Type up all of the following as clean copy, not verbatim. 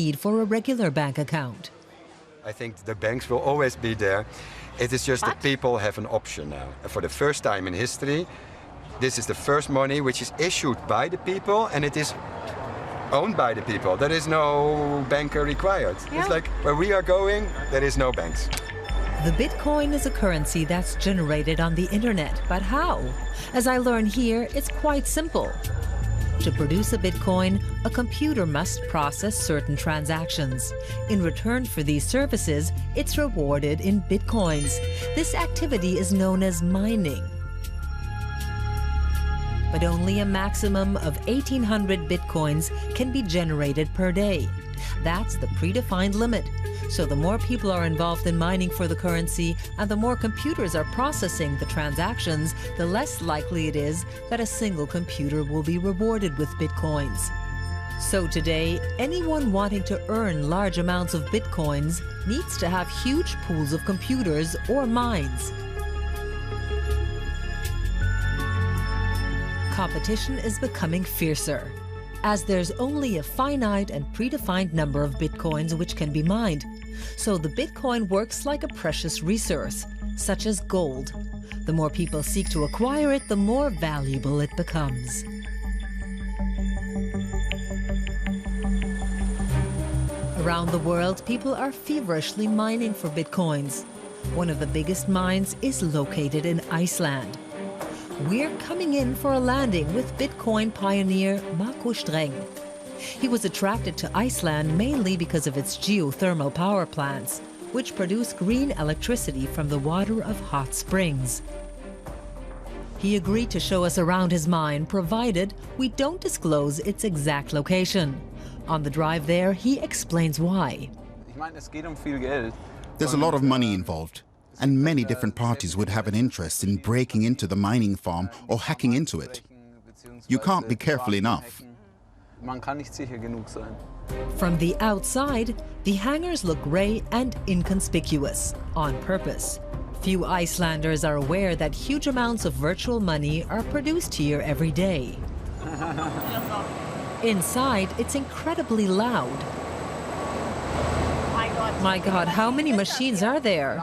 need for a regular bank account. I think the banks will always be there. It is just that people have an option now. For the first time in history, this is the first money which is issued by the people and it is owned by the people. There is no banker required. Yeah. It's like where we are going, there is no banks. The Bitcoin is a currency that's generated on the internet, but how? As I learn here, it's quite simple. To produce a Bitcoin, a computer must process certain transactions. In return for these services, it's rewarded in Bitcoins. This activity is known as mining. But only a maximum of 1,800 Bitcoins can be generated per day. That's the predefined limit. So the more people are involved in mining for the currency and the more computers are processing the transactions, the less likely it is that a single computer will be rewarded with Bitcoins. So today, anyone wanting to earn large amounts of Bitcoins needs to have huge pools of computers or mines. Competition is becoming fiercer, as there's only a finite and predefined number of Bitcoins which can be mined. So the Bitcoin works like a precious resource, such as gold. The more people seek to acquire it, the more valuable it becomes. Around the world, people are feverishly mining for Bitcoins. One of the biggest mines is located in Iceland. We're coming in for a landing with Bitcoin pioneer Markus Streng. He was attracted to Iceland mainly because of its geothermal power plants, which produce green electricity from the water of hot springs. He agreed to show us around his mine, provided we don't disclose its exact location. On the drive there, he explains why. There's a lot of money involved, and many different parties would have an interest in breaking into the mining farm or hacking into it. You can't be careful enough. From the outside, the hangars look grey and inconspicuous, on purpose. Few Icelanders are aware that huge amounts of virtual money are produced here every day. Inside, it's incredibly loud. My God, how many machines are there?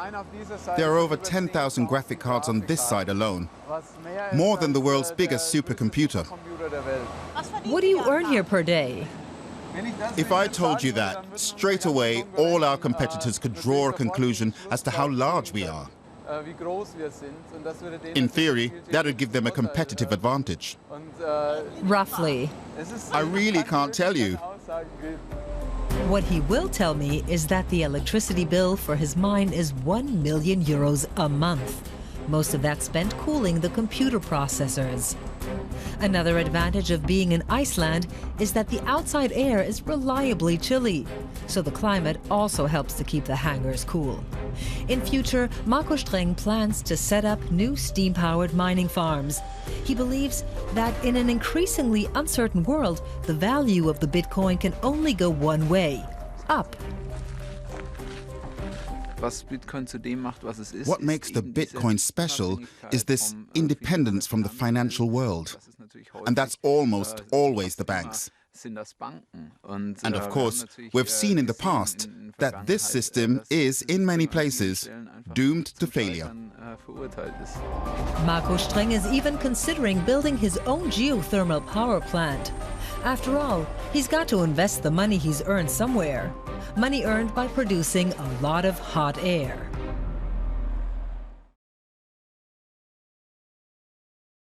There are over 10,000 graphic cards on this side alone, more than the world's biggest supercomputer. What do you earn here per day? If I told you that, straight away all our competitors could draw a conclusion as to how large we are. In theory, that would give them a competitive advantage. Roughly. I really can't tell you. What he will tell me is that the electricity bill for his mine is €1 million a month. Most of that spent cooling the computer processors. Another advantage of being in Iceland is that the outside air is reliably chilly, so the climate also helps to keep the hangars cool. In future, Markus Streng plans to set up new steam-powered mining farms. He believes that in an increasingly uncertain world, the value of the Bitcoin can only go one way, up. What makes the Bitcoin special is this independence from the financial world. And that's almost always the banks. And of course, we've seen in the past that this system is, in many places, doomed to failure. Markus Streng is even considering building his own geothermal power plant. After all, he's got to invest the money he's earned somewhere. Money earned by producing a lot of hot air.